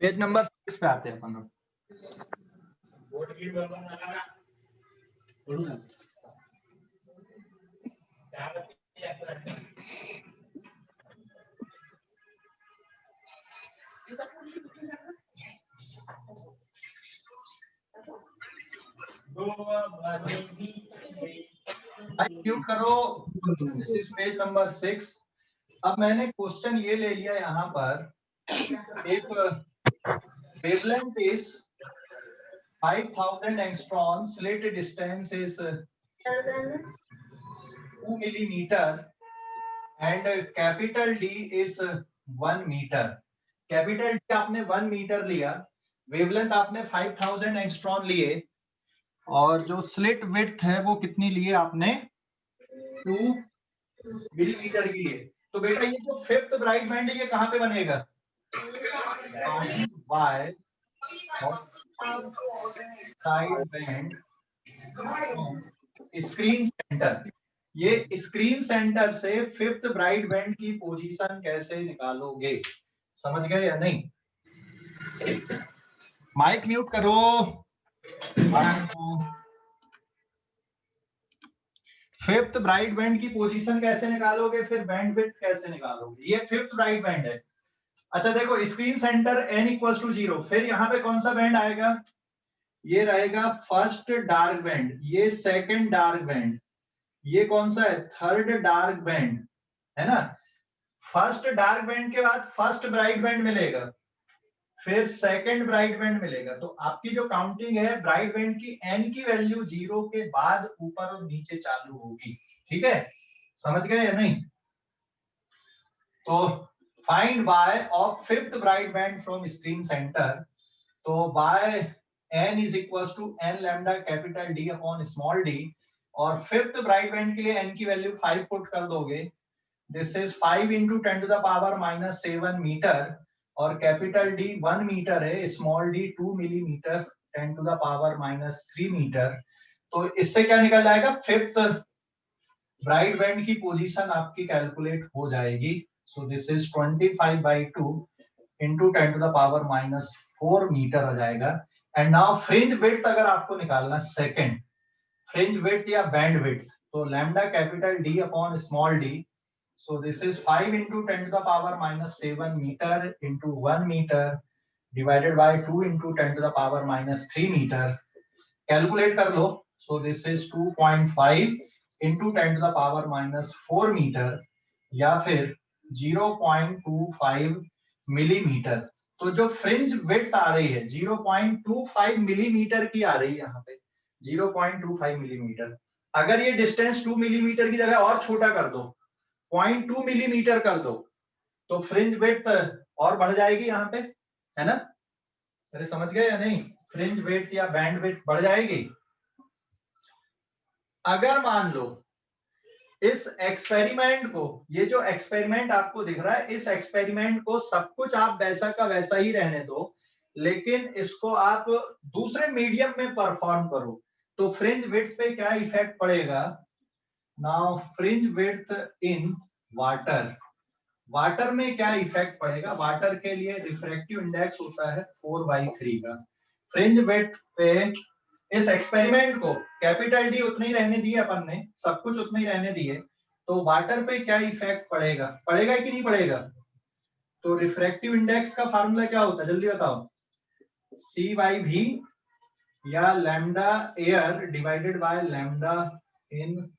पेज नंबर 6 पे आते हैं अपन लोग। म्यूट करो, दिस इज पेज नंबर 6। अब मैंने क्वेश्चन ये ले लिया यहाँ पर, एक wavelength is 5000 angstrom, slit distance is 2 millimeter and capital D is 1 meter। Capital D आपने 1 मीटर लिया, वेवलेंथ आपने 5000 एंगस्ट्रॉम लिए, और जो स्लिट विड्थ है वो कितनी लिए आपने? 2 मिलीमीटर की लिए। तो बेटा ये जो फिफ्थ ब्राइट बैंड है ये कहाँ पे बनेगा? Y side band screen centre. ये स्क्रीन सेंटर से फिफ्थ ब्राइट बैंड की पोजीशन कैसे निकालोगे? समझ गए या नहीं? माइक म्यूट करो। फिफ्थ ब्राइट बैंड की पोजीशन कैसे निकालोगे, फिर बैंड विड्थ कैसे निकालोगे? ये फिफ्थ ब्राइट बैंड है। अच्छा देखो, screen centre n equals to 0, फिर यहाँ पे कौन सा बैंड आएगा? ये रहेगा फर्स्ट डार्क बैंड, ये सेकंड डार्क बैंड, ये कौन सा है? थर्ड डार्क बैंड, है ना। फर्स्ट डार्क बैंड के बाद फर्स्ट ब्राइट बैंड मिलेगा, फिर सेकंड ब्राइट बैंड मिलेगा। तो आपकी जो काउंटिंग है ब्राइट बैंड की, n की वैल्यू 0 के बाद ऊपर और नीचे चालू होगी। ठीक है, समझ गए या नहीं? तो find y of fifth bright band from screen centre. तो y n is equal to n lambda capital D upon small d, और फिफ्थ ब्राइट बैंड के लिए n की वैल्यू 5 पुट कर दोगे। This is 5 into 10 to the power -7 metre, और capital D 1 metre है, small d 2 millimetre, 10 to the power -3 metre. तो इससे क्या निकल जाएगा? फिफ्थ ब्राइट बैंड की पोजीशन आपकी कैलकुलेट हो जाएगी। So this is 25/2 into 10 to the power -4 metre हो जाएगा। एंड नाउ फ्रिंज विड्थ अगर आपको निकालना, सेकंड फ्रिंज विड्थ या बैंड विड्थ, तो lambda capital D upon small d। So this is 5 into 10 to the power -7 meter into 1 meter divided by 2 into 10 to the power -3 meter. Calculate कर लो। So this is 2.5 into 10 to the power -4 meter, या फिर 0.25 millimetre. तो जो fringe width आ रही है 0.25 millimetre की आ रही है यहाँ पे, 0.25 मिलीमीटर। अगर ये डिस्टेंस 2 मिलीमीटर की जगह और छोटा कर दो, 0.2 मिलीमीटर कर दो, तो फ्रिंज विड्थ और बढ़ जाएगी यहाँ पे, है ना। अरे समझ गए या नहीं? फ्रिंज विड्थ या बैंड विड्थ बढ़ जाएगी। अगर मान लो इस एक्सपेरिमेंट को, ये जो एक्सपेरिमेंट आपको दिख रहा है, इस एक्सपेरिमेंट को सब कुछ आप वैसा का वैसा ही रहने दो, लेकिन इसको आप दूसरे मीडियम में परफॉर्म करो, तो फ्रिंज विड्थ पे क्या इफेक्ट पड़ेगा? Now fringe width in water, water में क्या इफेक्ट पड़ेगा? वाटर के लिए रिफ्रैक्टिव इंडेक्स होता है 4/3 का। फ्रिंज विड्थ पे इस एक्सपेरिमेंट को कैपिटल डी उतना ही रहने दिए अपन ने, सब कुछ उतना ही रहने दिए, तो वाटर पे क्या इफेक्ट पड़ेगा? पड़ेगा कि नहीं पड़ेगा? तो रिफ्रैक्टिव इंडेक्स का फार्मूला क्या होता है, जल्दी बताओ। C/V या lambda air divided by lambda in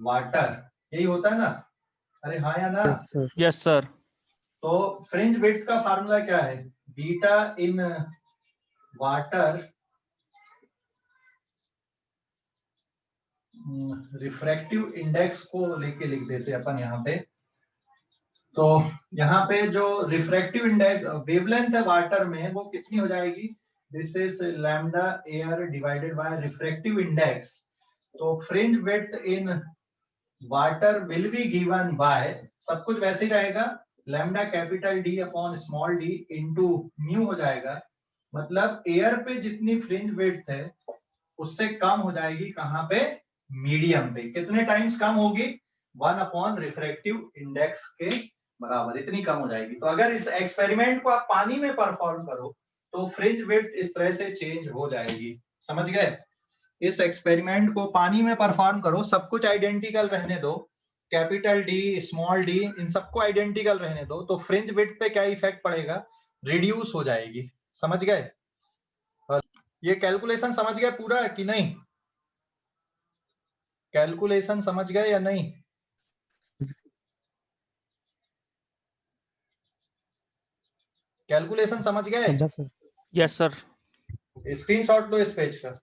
water, यही होता है ना। अरे हाँ या ना? Yes, sir. Yes, sir. तो फ्रिंज विड्थ का फार्मूला क्या है? Beta in water refractive index को लेके लिख देते हैं अपन यहाँ पे। तो यहाँ पे जो रिफ्रैक्टिव इंडेक्स वेवलेंथ है वाटर में वो कितनी हो जाएगी? This is lambda air divided by refractive index. तो fringe width in water will be given by, सब कुछ वैसे ही रहेगा, lambda capital D upon small d into mu हो जाएगा। मतलब एयर पे जितनी फ्रिंज विड्थ है उससे कम हो जाएगी कहाँ पे? मीडियम पे। कितने टाइम्स कम होगी? 1 अपॉन रिफ्रैक्टिव इंडेक्स के बराबर, इतनी कम हो जाएगी। तो अगर इस एक्सपेरिमेंट को आप पानी में परफॉर्म करो तो फ्रिंज विड्थ इस तरह से चेंज हो जाएगी। समझ गए? इस एक्सपेरिमेंट को पानी में परफॉर्म करो, सब कुछ आइडेंटिकल रहने दो, कैपिटल डी स्मॉल डी इन सबको आइडेंटिकल रहने दो, तो फ्रिंज विड्थ पे क्या इफेक्ट पड़ेगा? रिड्यूस हो जाएगी। समझ गए? ये कैलकुलेशन समझ गए पूरा कि नहीं? कैलकुलेशन समझ गए या नहीं? कैलकुलेशन समझ गए? समझा सर। Yes, sir. स्क्रीनशॉट लो इस पेज का।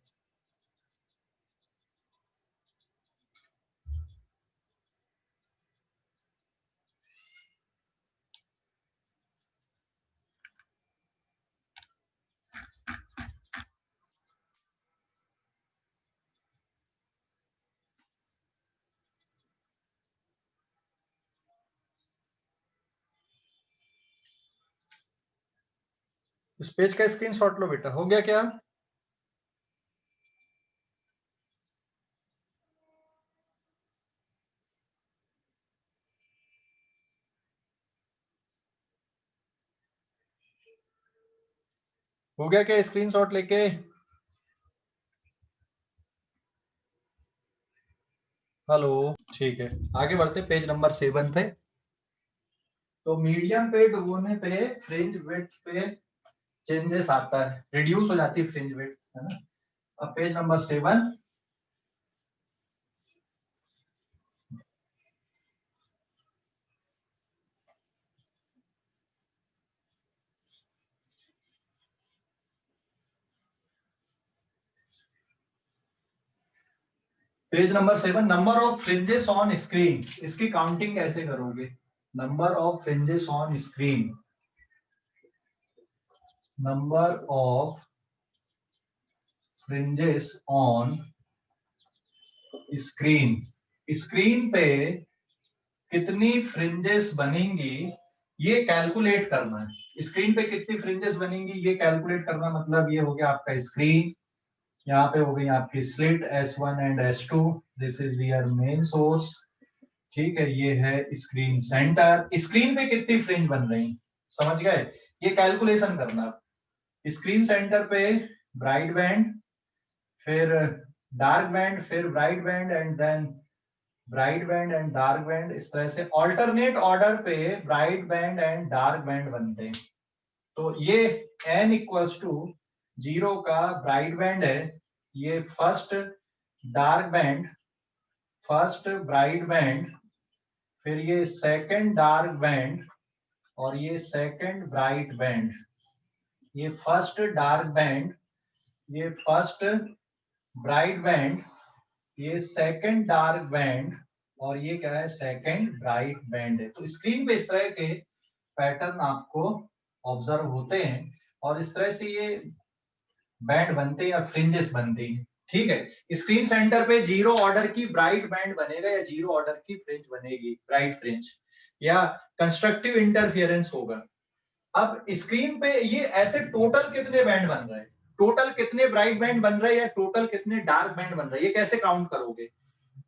इस पेज का स्क्रीनशॉट लो बेटा। हो गया क्या? हो गया क्या स्क्रीनशॉट लेके? हेलो, ठीक है, आगे बढ़ते पेज नंबर 7 पे। तो मीडियम पे डुबोने पे फ्रिंज विड्थ पे चेंजेस आता है, रिड्यूस हो जाती है फ्रिंज विड्थ, है ना। अब page number 7, page number 7, number of fringes on screen. इसकी काउंटिंग कैसे करोगे? Number of fringes on screen, number of fringes on screen, screen पे कितनी फ्रिंजेस बनेंगी ये कैलकुलेट करना है। स्क्रीन पे कितनी फ्रिंजेस बनेंगी ये कैलकुलेट करना, मतलब ये हो गया आपका स्क्रीन, यहाँ पे हो गई आपकी slit S1 and S2, this is their main source, ठीक है। ये है स्क्रीन सेंटर, स्क्रीन पे कितनी फ्रिंज बन रही, समझ गए? ये कैलकुलेशन करना। स्क्रीन सेंटर पे ब्राइट बैंड, फिर डार्क बैंड, फिर bright band and then bright band and dark band, इस तरह से ऑल्टरनेट ऑर्डर पे bright band and dark band बनते हैं। तो ये n इक्वल्स टू 0 का ब्राइट बैंड है, ये first dark band, first bright band, फिर ये सेकंड डार्क बैंड और ये सेकंड ब्राइट बैंड। ये फर्स्ट डार्क बैंड, ये फर्स्ट ब्राइट बैंड, ये सेकंड डार्क बैंड और ये क्या है? सेकंड ब्राइट बैंड है। तो स्क्रीन पे इस तरह के पैटर्न आपको ऑब्जर्व होते हैं और इस तरह से ये बैंड बनते हैं या फ्रिंजेस बनती हैं, ठीक है। स्क्रीन सेंटर पे 0 ऑर्डर की ब्राइट बैंड बनेगा या 0 ऑर्डर की फ्रिंज बनेगी, ब्राइट फ्रिंज, या कंस्ट्रक्टिव इंटरफेरेंस होगा। अब स्क्रीन पे ये ऐसे टोटल कितने बैंड बन रहे हैं, टोटल कितने ब्राइट बैंड बन रहे हैं या टोटल कितने डार्क बैंड बन रहे हैं, ये कैसे काउंट करोगे?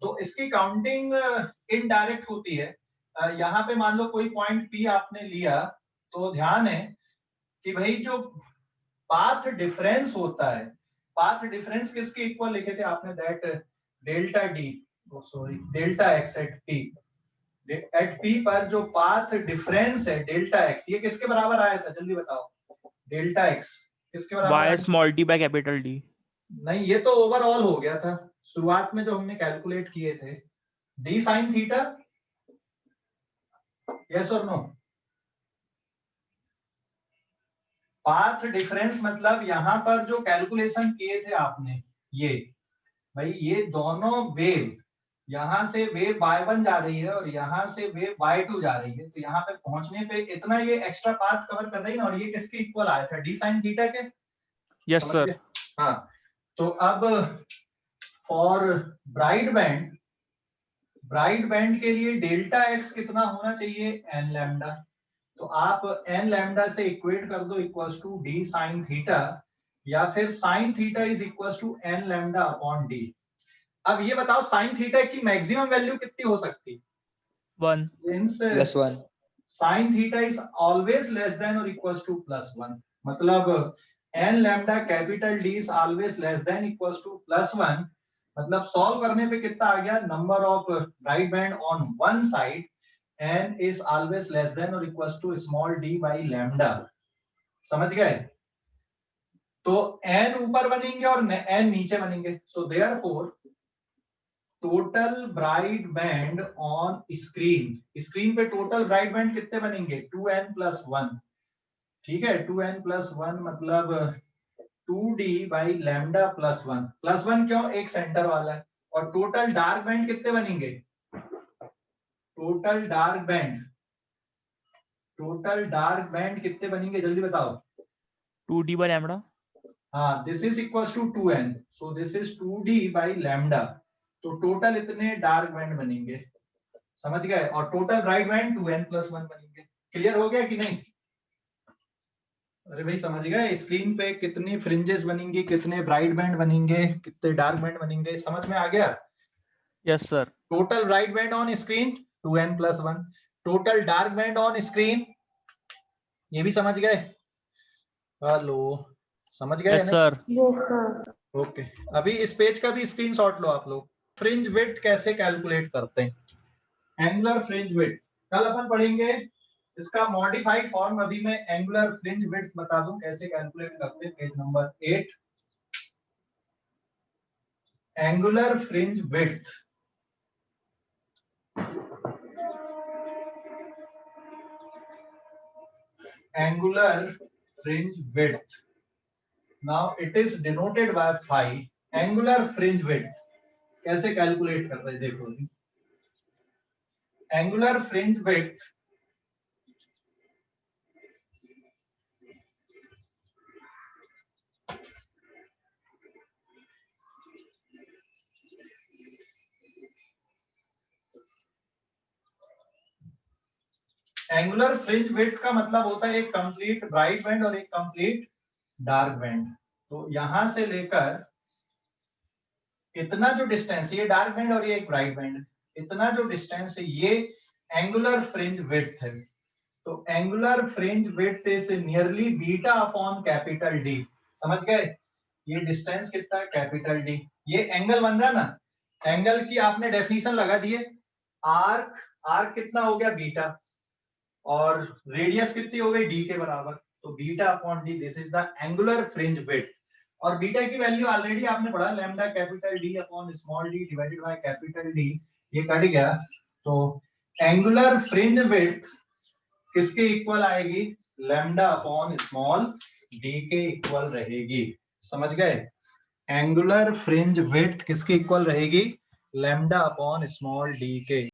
तो इसकी काउंटिंग इनडायरेक्ट होती है। यहाँ पे मान लो कोई पॉइंट P आपने लिया, तो ध्यान है कि भाई जो पाथ डिफरेंस होता है, पाथ डिफरेंस किसके इक्वल लिखे थे आपने? That delta D, sorry delta X at P, at P पर जो पाथ डिफरेंस है डेल्टा एक्स, ये किसके बराबर आया था? जल्दी बताओ, डेल्टा एक्स किसके बराबर आया? Y small d by capital D. नहीं, ये तो ओवरऑल हो गया था शुरुआत में जो हमने कैलकुलेट किए थे, डी साइन थीटा यस और नो? पाथ डिफरेंस मतलब यहां पर जो कैलकुलेशन किए थे आपने, ये भाई ये दोनों वेव, यहां से वेव y1 जा रही है और यहां से वेव y2 जा रही है, तो यहाँ पे पहुंचने पे इतना ये एक्स्ट्रा पाथ कवर कर रही है ना, और ये किसके इक्वल आया था? d sin थीटा के। यस समझ सर। गए? हाँ, तो अब फॉर ब्राइट बैंड के लिए डेल्टा x कितना होना चाहिए? n lambda. तो आप n लैम्डा से इक्वेट कर दो equals to d sin theta, या फिर sin theta is equals to n lambda upon d। अब ये बताओ sin थीटा की मैक्सिमम वैल्यू कितनी हो सकती? 1। Since +1 sin theta is always less than और इक्वल्स टू +1, मतलब n lambda capital D is always less than equals to +1, मतलब सॉल्व करने पे कितना आ गया? Number of right band on one side n is always less than or equals to small d by lambda। समझ गए? तो n ऊपर बनेंगे और n नीचे बनेंगे, so therefore total bright band on screen पे टोटल ब्राइट बैंड कितने बनेंगे? 2n + 1। ठीक है, 2n + 1 मतलब 2d by lambda +1 क्यों? एक सेंटर वाला है। और टोटल डार्क बैंड कितने बनेंगे? टोटल डार्क बैंड कितने बनेंगे? जल्दी बताओ। 2d by lambda। हाँ, this is equals to 2n, so this is 2d by lambda। तो टोटल इतने डार्क बैंड बनेंगे। समझ गए? और टोटल ब्राइट बैंड 2n + 1 बनेंगे। क्लियर हो गया कि नहीं? अरे भाई समझ गए? स्क्रीन पे कितनी फ्रिंजेस बनेंगी, कितने ब्राइट बैंड बनेंगे, कितने डार्क बैंड बनेंगे, समझ में आ गया? Yes sir. Total bright band on screen 2n + 1, total dark band on screen, ये भी समझ गए? हेलो, समझ गए यस ना? सर। ओके, अभी इस पेज का भी स्क्रीनशॉट लो आप लोग। फ्रिंज विड्थ कैसे कैलकुलेट करते हैं? एंगुलर फ्रिंज विड्थ कल अपन पढ़ेंगे, इसका मॉडिफाइड फॉर्म अभी मैं एंगुलर फ्रिंज विड्थ बता दूं कैसे कैलकुलेट करते हैं। Page number 8, angular fringe width. Angular fringe width, now it is denoted by phi। Angular fringe width कैसे कैलकुलेट कर रहे हैं देखो। Angular fringe width angular fringe width का मतलब होता है एक कंप्लीट ब्राइट बैंड और एक कंप्लीट डार्क बैंड। तो यहां से लेकर इतना जो डिस्टेंस, ये डार्क बैंड और ये एक ब्राइट बैंड, इतना जो डिस्टेंस है ये एंगुलर फ्रिंज विड्थ है। तो angular fringe width is nearly beta upon capital D. समझ गए? ये डिस्टेंस कितना है? Capital D. ये एंगल बन रहा है ना, एंगल की आपने डेफिनेशन लगा दिए। आर्क कितना हो गया? बीटा। और रेडियस कितनी हो गई? डी के बराबर। तो beta upon D, this is the angular fringe width. और बीटा की वैल्यू ऑलरेडी आपने पढ़ा, lambda capital D upon small D divided by capital D, ये कट गया। तो एंगुलर फ्रिंज विड्थ किसके इक्वल आएगी? लैम्डा अपॉन स्मॉल डी के इक्वल रहेगी। समझ गए? एंगुलर फ्रिंज विड्थ किसके इक्वल रहेगी? लैम्डा अपॉन स्मॉल डी के।